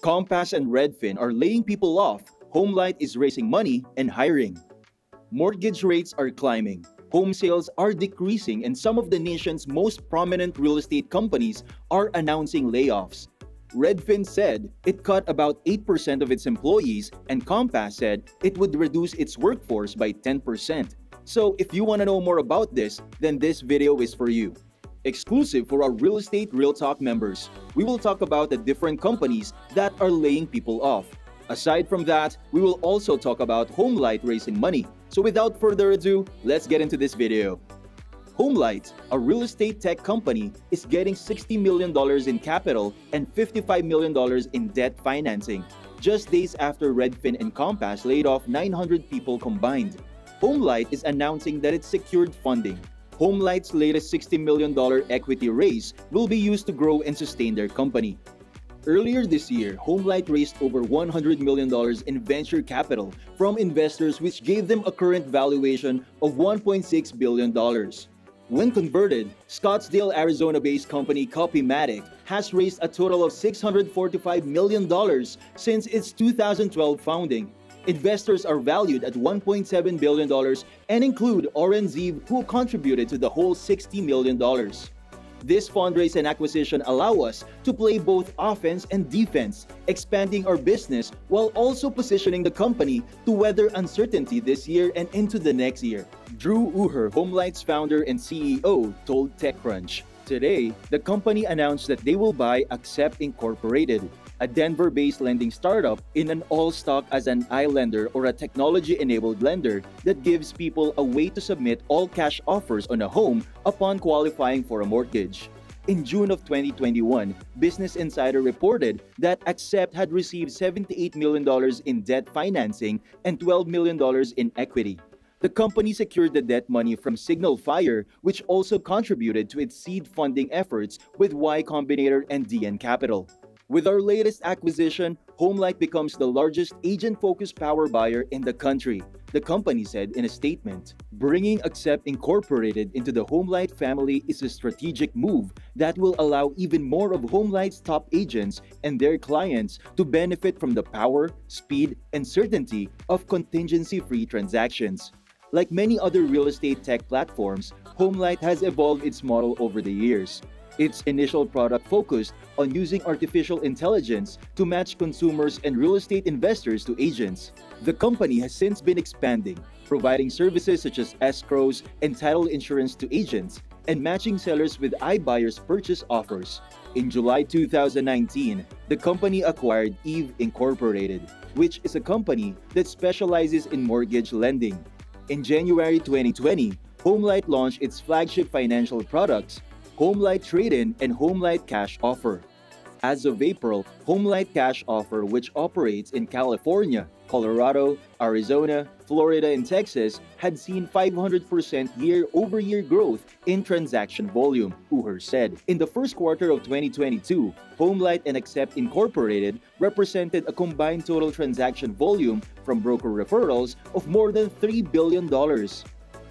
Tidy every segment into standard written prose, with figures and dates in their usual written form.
Compass and Redfin are laying people off, HomeLight is raising money and hiring. Mortgage rates are climbing, home sales are decreasing, and some of the nation's most prominent real estate companies are announcing layoffs. Redfin said it cut about 8% of its employees, and Compass said it would reduce its workforce by 10%. So if you want to know more about this, then this video is for you. Exclusive for our Real Estate Real Talk members, we will talk about the different companies that are laying people off. Aside from that, we will also talk about HomeLight raising money. So without further ado, let's get into this video. HomeLight, a real estate tech company, is getting $60 million in capital and $55 million in debt financing, just days after Redfin and Compass laid off 900 people combined. HomeLight is announcing that it secured funding. HomeLight's latest $60 million equity raise will be used to grow and sustain their company. Earlier this year, HomeLight raised over $100 million in venture capital from investors, which gave them a current valuation of $1.6 billion. When converted, Scottsdale, Arizona-based company Copymatic has raised a total of $645 million since its 2012 founding. Investors are valued at $1.7 billion and include Oren Zeev, who contributed to the whole $60 million. This fundraise and acquisition allow us to play both offense and defense, expanding our business while also positioning the company to weather uncertainty this year and into the next year. Drew Uher, HomeLight's founder and CEO, told TechCrunch. Today, the company announced that they will buy Accept Incorporated, a Denver-based lending startup in an all-stock as an iLender, or a technology-enabled lender that gives people a way to submit all-cash offers on a home upon qualifying for a mortgage. In June of 2021, Business Insider reported that Accept had received $78 million in debt financing and $12 million in equity. The company secured the debt money from Signal Fire, which also contributed to its seed funding efforts with Y Combinator and DN Capital. With our latest acquisition, HomeLight becomes the largest agent-focused power buyer in the country, the company said in a statement. Bringing Accept Incorporated into the HomeLight family is a strategic move that will allow even more of HomeLight's top agents and their clients to benefit from the power, speed, and certainty of contingency-free transactions. Like many other real estate tech platforms, HomeLight has evolved its model over the years. Its initial product focused on using artificial intelligence to match consumers and real estate investors to agents. The company has since been expanding, providing services such as escrows and title insurance to agents, and matching sellers with iBuyers purchase offers. In July 2019, the company acquired Eve Incorporated, which is a company that specializes in mortgage lending. In January 2020, HomeLight launched its flagship financial products, HomeLight Trade-In and HomeLight Cash Offer. As of April, HomeLight Cash Offer, which operates in California, Colorado, Arizona, Florida, and Texas, had seen 500% year-over-year growth in transaction volume, Uher said. In the first quarter of 2022, HomeLight and Accept Incorporated represented a combined total transaction volume from broker referrals of more than $3 billion.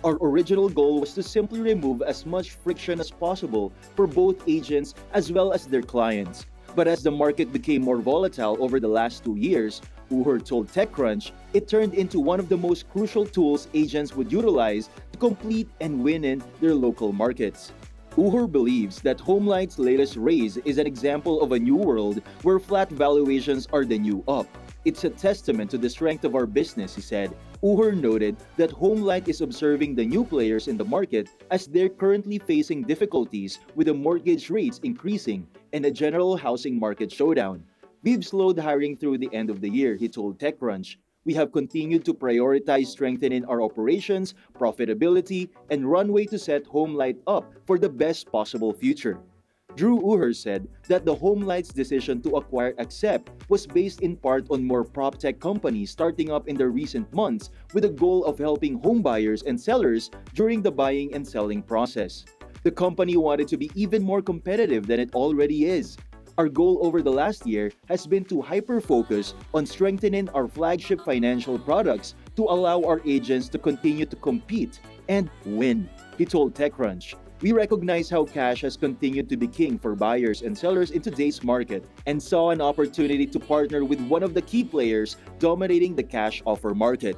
Our original goal was to simply remove as much friction as possible for both agents as well as their clients. But as the market became more volatile over the last 2 years, Uher told TechCrunch, it turned into one of the most crucial tools agents would utilize to compete and win in their local markets. Uher believes that HomeLight's latest raise is an example of a new world where flat valuations are the new up. It's a testament to the strength of our business, he said. Uher noted that HomeLight is observing the new players in the market as they're currently facing difficulties with the mortgage rates increasing and a general housing market showdown. We've slowed hiring through the end of the year, he told TechCrunch. We have continued to prioritize strengthening our operations, profitability, and runway to set HomeLight up for the best possible future. Drew Uher said that the HomeLight's decision to acquire Accept was based in part on more prop-tech companies starting up in the recent months with the goal of helping homebuyers and sellers during the buying and selling process. The company wanted to be even more competitive than it already is. Our goal over the last year has been to hyper-focus on strengthening our flagship financial products to allow our agents to continue to compete and win, he told TechCrunch. We recognize how cash has continued to be king for buyers and sellers in today's market and saw an opportunity to partner with one of the key players dominating the cash offer market.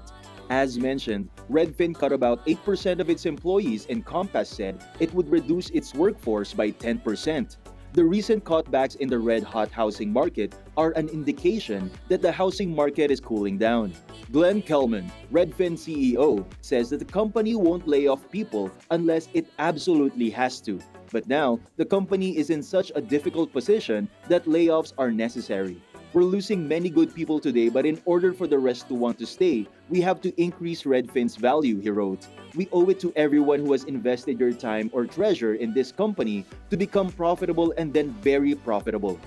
As mentioned, Redfin cut about 8% of its employees, and Compass said it would reduce its workforce by 10%. The recent cutbacks in the red-hot housing market are an indication that the housing market is cooling down. Glenn Kelman, Redfin CEO, says that the company won't lay off people unless it absolutely has to. But now, the company is in such a difficult position that layoffs are necessary. We're losing many good people today, but in order for the rest to want to stay, we have to increase Redfin's value, he wrote. We owe it to everyone who has invested their time or treasure in this company to become profitable and then very profitable.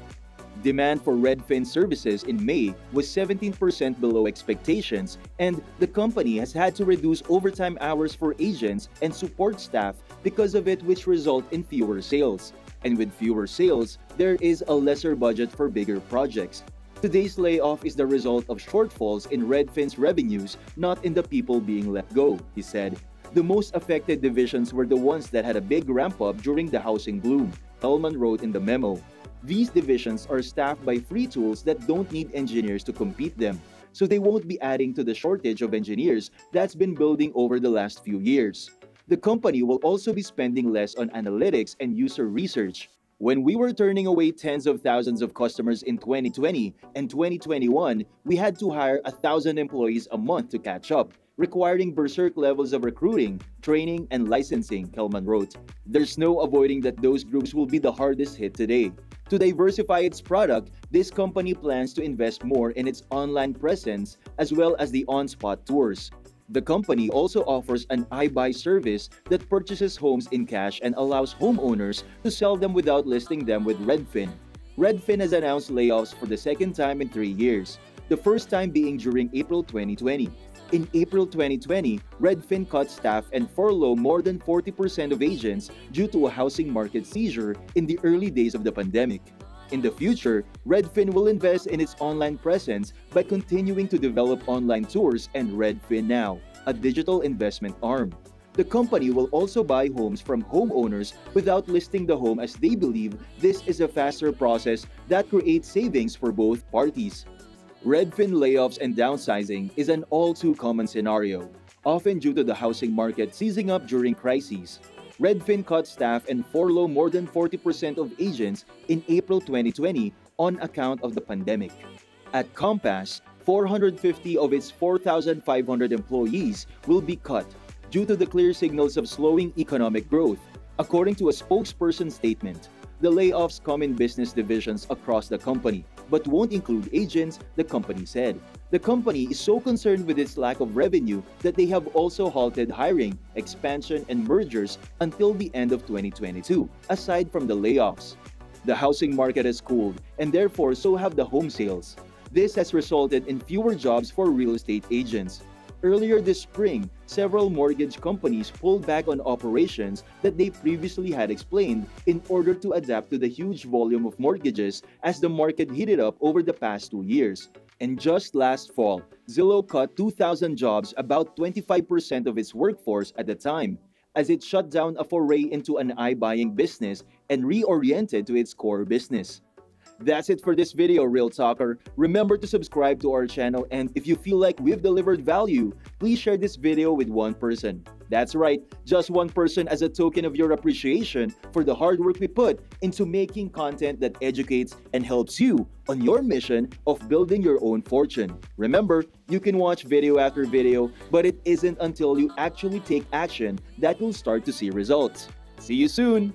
Demand for Redfin services in May was 17% below expectations, and the company has had to reduce overtime hours for agents and support staff because of it, which result in fewer sales. And with fewer sales, there is a lesser budget for bigger projects. Today's layoff is the result of shortfalls in Redfin's revenues, not in the people being let go, he said. The most affected divisions were the ones that had a big ramp-up during the housing boom, Kelman wrote in the memo. These divisions are staffed by free tools that don't need engineers to compete them, so they won't be adding to the shortage of engineers that's been building over the last few years. The company will also be spending less on analytics and user research. When we were turning away tens of thousands of customers in 2020 and 2021, we had to hire 1,000 employees a month to catch up, requiring berserk levels of recruiting, training, and licensing, Kelman wrote. There's no avoiding that those groups will be the hardest hit today. To diversify its product, this company plans to invest more in its online presence as well as the on-spot tours. The company also offers an iBuy service that purchases homes in cash and allows homeowners to sell them without listing them with Redfin. Redfin has announced layoffs for the second time in 3 years, the first time being during April 2020. In April 2020, Redfin cut staff and furloughed more than 40% of agents due to a housing market seizure in the early days of the pandemic. In the future, Redfin will invest in its online presence by continuing to develop online tours and Redfin Now, a digital investment arm. The company will also buy homes from homeowners without listing the home, as they believe this is a faster process that creates savings for both parties. Redfin layoffs and downsizing is an all-too-common scenario, often due to the housing market seizing up during crises. Redfin cut staff and furloughed more than 40% of agents in April 2020 on account of the pandemic. At Compass, 450 of its 4,500 employees will be cut due to the clear signals of slowing economic growth, according to a spokesperson statement. The layoffs come in business divisions across the company, but won't include agents, the company said. The company is so concerned with its lack of revenue that they have also halted hiring, expansion, and mergers until the end of 2022, aside from the layoffs. The housing market has cooled, and therefore so have the home sales. This has resulted in fewer jobs for real estate agents. Earlier this spring, several mortgage companies pulled back on operations that they previously had explained in order to adapt to the huge volume of mortgages as the market heated up over the past 2 years. And just last fall, Zillow cut 2,000 jobs, about 25% of its workforce at the time, as it shut down a foray into an iBuying business and reoriented to its core business. That's it for this video, Real Talker. Remember to subscribe to our channel, and if you feel like we've delivered value, please share this video with one person. That's right, just one person, as a token of your appreciation for the hard work we put into making content that educates and helps you on your mission of building your own fortune. Remember, you can watch video after video, but it isn't until you actually take action that you'll start to see results. See you soon!